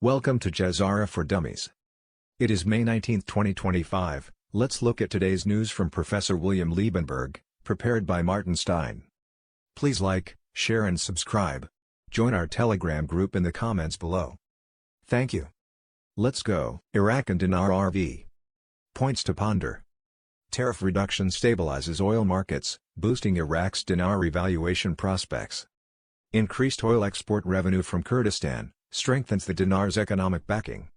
Welcome to GESARA for Dummies. It is May 19, 2025. Let's look at today's news from Professor William Liebenberg, prepared by Martin Stein. Please like, share and subscribe. Join our Telegram group in the comments below. Thank you. Let's go. Iraq and Dinar RV. Points to ponder. Tariff reduction stabilizes oil markets, boosting Iraq's dinar revaluation prospects. Increased oil export revenue from Kurdistan strengthens the dinar's economic backing.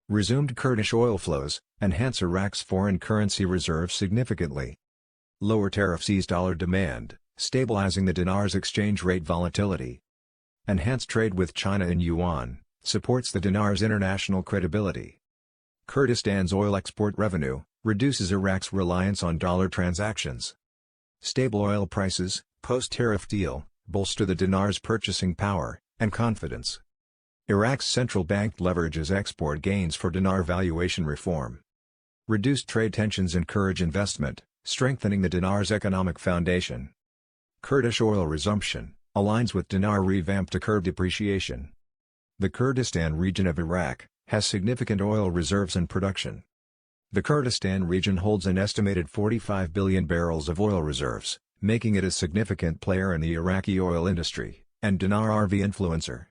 Resumed Kurdish oil flows enhance Iraq's foreign currency reserves significantly. Lower tariffs ease dollar demand, stabilizing the dinar's exchange rate volatility. Enhanced trade with China in yuan supports the dinar's international credibility. Kurdistan's oil export revenue reduces Iraq's reliance on dollar transactions. Stable oil prices, post-tariff deal, bolster the dinar's purchasing power and confidence. Iraq's central bank leverages export gains for dinar valuation reform. Reduced trade tensions encourage investment, strengthening the dinar's economic foundation. Kurdish oil resumption aligns with dinar revamp to curb depreciation. The Kurdistan region of Iraq has significant oil reserves and production. The Kurdistan region holds an estimated 45 billion barrels of oil reserves, making it a significant player in the Iraqi oil industry, and Dinar RV influencer.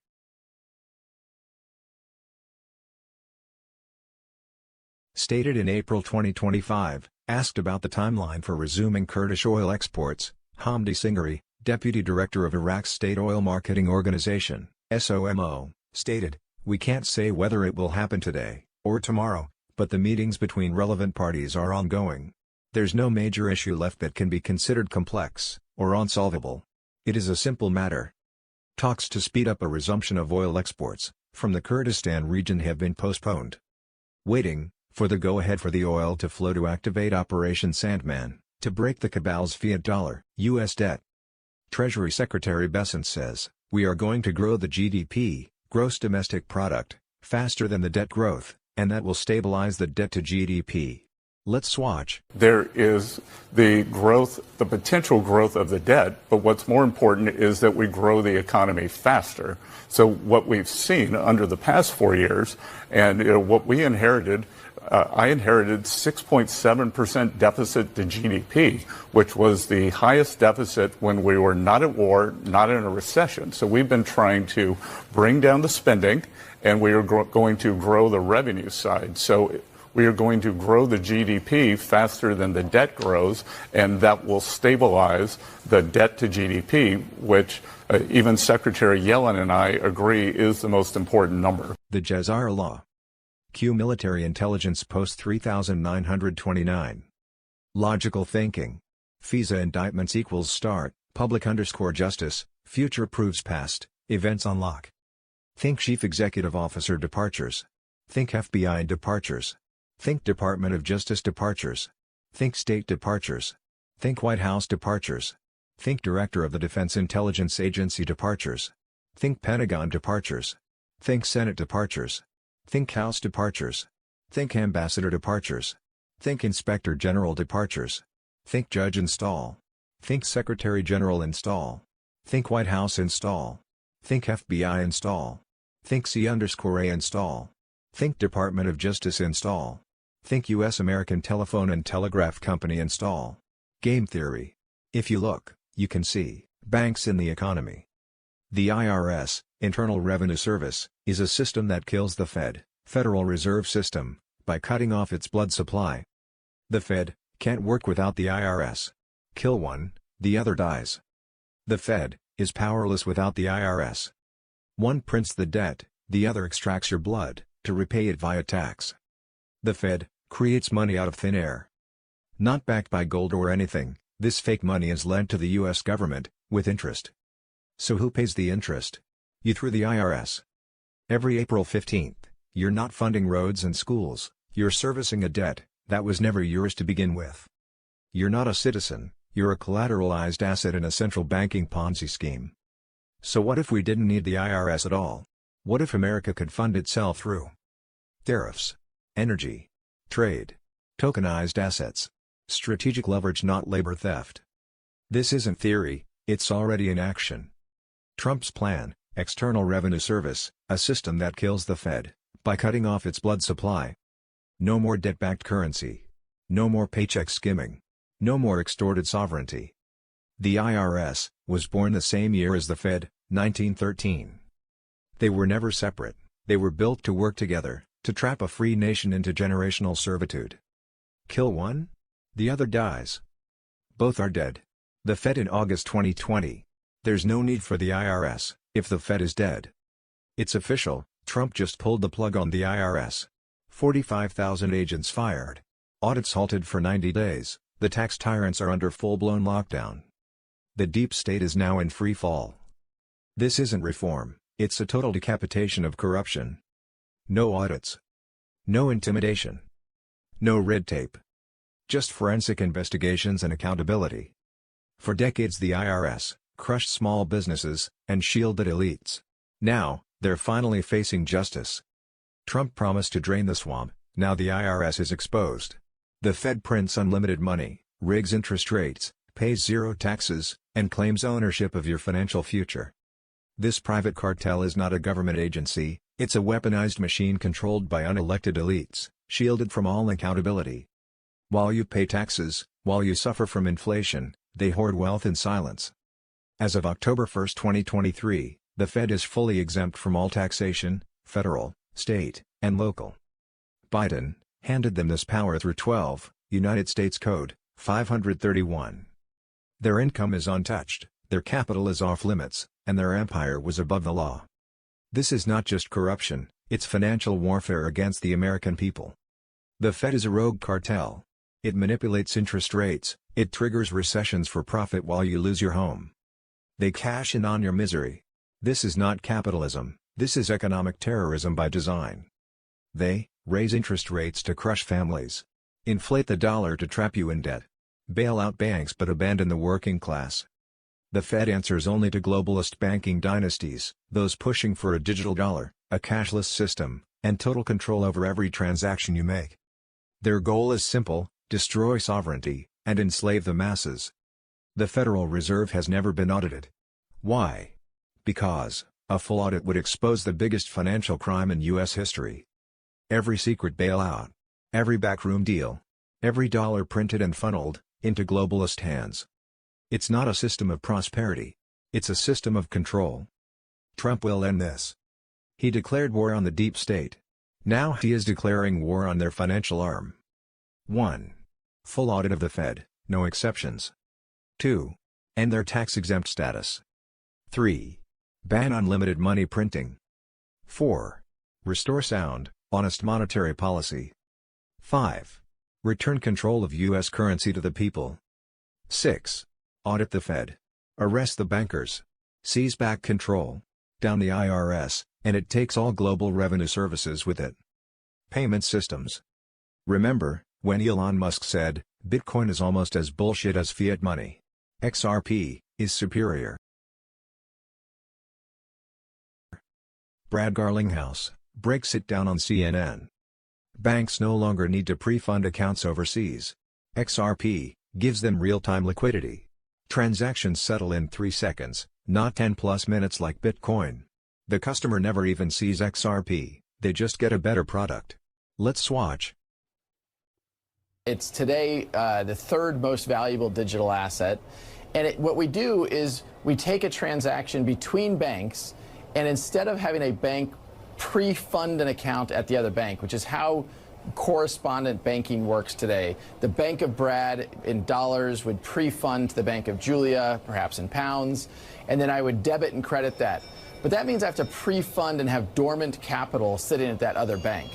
Stated in April 2025, asked about the timeline for resuming Kurdish oil exports, Hamdi Singari, Deputy Director of Iraq's State Oil Marketing Organization, SOMO, stated, "We can't say whether it will happen today, or tomorrow, but the meetings between relevant parties are ongoing. There's no major issue left that can be considered complex, or unsolvable. It is a simple matter." Talks to speed up a resumption of oil exports from the Kurdistan region have been postponed. Waiting for the go-ahead for the oil to flow to activate Operation Sandman, to break the cabal's fiat dollar US debt. Treasury Secretary Bessent says, "We are going to grow the GDP, gross domestic product, faster than the debt growth, and that will stabilize the debt-to-GDP. Let's swatch." There is the potential growth of the debt, but what's more important is that we grow the economy faster. So what we've seen under the past 4 years, and what we inherited, I inherited 6.7% deficit to GDP, which was the highest deficit when we were not at war, not in a recession. So we've been trying to bring down the spending, and we are going to grow the revenue side. So we are going to grow the GDP faster than the debt grows, and that will stabilize the debt to GDP, which even Secretary Yellen and I agree is the most important number. The GESARA Law. Q Military Intelligence Post 3929. Logical thinking. FISA indictments equals start, public_justice, future proves past, events unlock. Think Chief Executive Officer departures. Think FBI departures. Think Department of Justice departures. Think State departures. Think White House departures. Think Director of the Defense Intelligence Agency departures. Think Pentagon departures. Think Senate departures. Think House departures. Think Ambassador departures. Think Inspector General departures. Think Judge install. Think Secretary General install. Think White House install. Think FBI install. Think C_A install. Think Department of Justice install. Think U.S. American Telephone and Telegraph Company install. Game theory. If you look, you can see banks in the economy. The IRS, Internal Revenue Service, is a system that kills the Fed, Federal Reserve System, by cutting off its blood supply. The Fed can't work without the IRS. Kill one, the other dies. The Fed is powerless without the IRS. One prints the debt, the other extracts your blood to repay it via tax. The Fed creates money out of thin air. Not backed by gold or anything, this fake money is lent to the U.S. government, with interest. So who pays the interest? You through the IRS. Every April 15th, you're not funding roads and schools, you're servicing a debt that was never yours to begin with. You're not a citizen, you're a collateralized asset in a central banking Ponzi scheme. So what if we didn't need the IRS at all? What if America could fund itself through tariffs, energy, trade, tokenized assets, strategic leverage, not labor theft? This isn't theory, it's already in action. Trump's plan, External Revenue Service, a system that kills the Fed by cutting off its blood supply. No more debt-backed currency. No more paycheck skimming. No more extorted sovereignty. The IRS was born the same year as the Fed, 1913. They were never separate, they were built to work together, to trap a free nation into generational servitude. Kill one? The other dies. Both are dead. The Fed in August 2020. There's no need for the IRS, if the Fed is dead. It's official, Trump just pulled the plug on the IRS. 45,000 agents fired. Audits halted for 90 days, the tax tyrants are under full-blown lockdown. The deep state is now in free fall. This isn't reform, it's a total decapitation of corruption. No audits. No intimidation. No red tape. Just forensic investigations and accountability. For decades the IRS crushed small businesses and shielded elites. Now, they're finally facing justice. Trump promised to drain the swamp, now the IRS is exposed. The Fed prints unlimited money, rigs interest rates, pays zero taxes, and claims ownership of your financial future. This private cartel is not a government agency, it's a weaponized machine controlled by unelected elites, shielded from all accountability. While you pay taxes, while you suffer from inflation, they hoard wealth in silence. As of October 1, 2023, the Fed is fully exempt from all taxation, federal, state, and local. Biden handed them this power through 12 United States Code 531. Their income is untouched, their capital is off limits, and their empire was above the law. This is not just corruption, it's financial warfare against the American people. The Fed is a rogue cartel. It manipulates interest rates, it triggers recessions for profit while you lose your home. They cash in on your misery. This is not capitalism, this is economic terrorism by design. They raise interest rates to crush families. Inflate the dollar to trap you in debt. Bail out banks but abandon the working class. The Fed answers only to globalist banking dynasties, those pushing for a digital dollar, a cashless system, and total control over every transaction you make. Their goal is simple: destroy sovereignty, and enslave the masses. The Federal Reserve has never been audited. Why? Because a full audit would expose the biggest financial crime in U.S. history. Every secret bailout, every backroom deal, every dollar printed and funneled into globalist hands. It's not a system of prosperity. It's a system of control. Trump will end this. He declared war on the deep state. Now he is declaring war on their financial arm. 1. Full audit of the Fed, no exceptions. 2. End their tax-exempt status. 3. Ban unlimited money printing. 4. Restore sound, honest monetary policy. 5. Return control of U.S. currency to the people. 6. Audit the Fed. Arrest the bankers. Seize back control. Down the IRS, and it takes all global revenue services with it. Payment systems. Remember, when Elon Musk said, Bitcoin is almost as bullshit as fiat money. XRP is superior. Brad Garlinghouse breaks it down on CNN. Banks no longer need to pre-fund accounts overseas. XRP gives them real-time liquidity. Transactions settle in 3 seconds, not 10+ minutes like Bitcoin. The customer never even sees XRP, they just get a better product. Let's swatch. It's today the third most valuable digital asset. And what we do is we take a transaction between banks, and instead of having a bank pre-fund an account at the other bank, which is how correspondent banking works today. The Bank of Brad in dollars would pre-fund to the Bank of Julia, perhaps in pounds, and then I would debit and credit that. But that means I have to pre-fund and have dormant capital sitting at that other bank.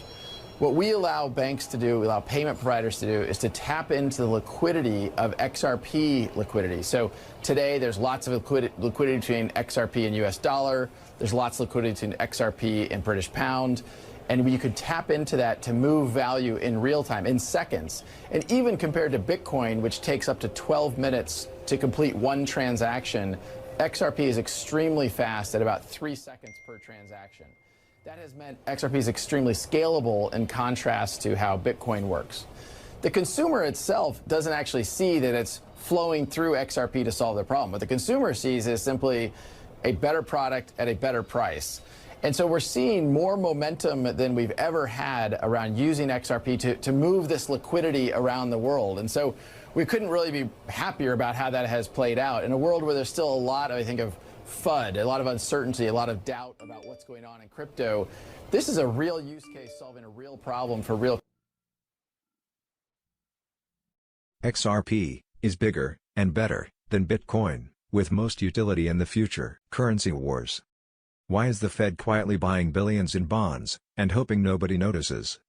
What we allow banks to do, we allow payment providers to do, is to tap into the liquidity of XRP liquidity. So today there's lots of liquidity between XRP and US dollar, there's lots of liquidity between XRP and British pound, and you could tap into that to move value in real time, in seconds. And even compared to Bitcoin, which takes up to 12 minutes to complete one transaction, XRP is extremely fast at about 3 seconds per transaction. That has meant XRP is extremely scalable in contrast to how Bitcoin works. The consumer itself doesn't actually see that it's flowing through XRP to solve the problem. What the consumer sees is simply a better product at a better price. And so we're seeing more momentum than we've ever had around using XRP to move this liquidity around the world. And so we couldn't really be happier about how that has played out in a world where there's still a lot, I think, of FUD, a lot of uncertainty, a lot of doubt about what's going on in crypto. This is a real use case solving a real problem for real. XRP is bigger and better than Bitcoin, with most utility in the future. Currency wars. Why is the Fed quietly buying billions in bonds and hoping nobody notices?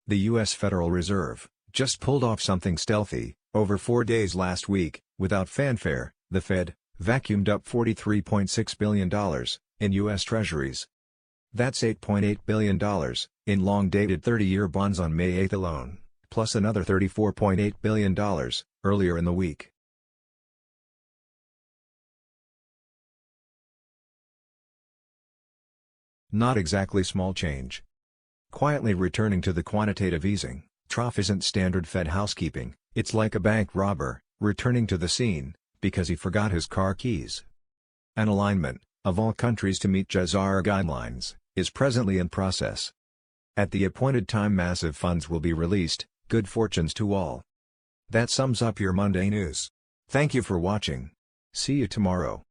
The U.S. Federal Reserve just pulled off something stealthy. Over 4 days last week, without fanfare, the Fed vacuumed up $43.6 billion in U.S. Treasuries. That's $8.8 billion in long-dated 30-year bonds on May 8 alone, plus another $34.8 billion earlier in the week. Not exactly small change. Quietly returning to the quantitative easing trough isn't standard Fed housekeeping, it's like a bank robber returning to the scene because he forgot his car keys. An alignment of all countries to meet GESARA guidelines is presently in process. At the appointed time, massive funds will be released. Good fortunes to all. That sums up your Monday news. Thank you for watching. See you tomorrow.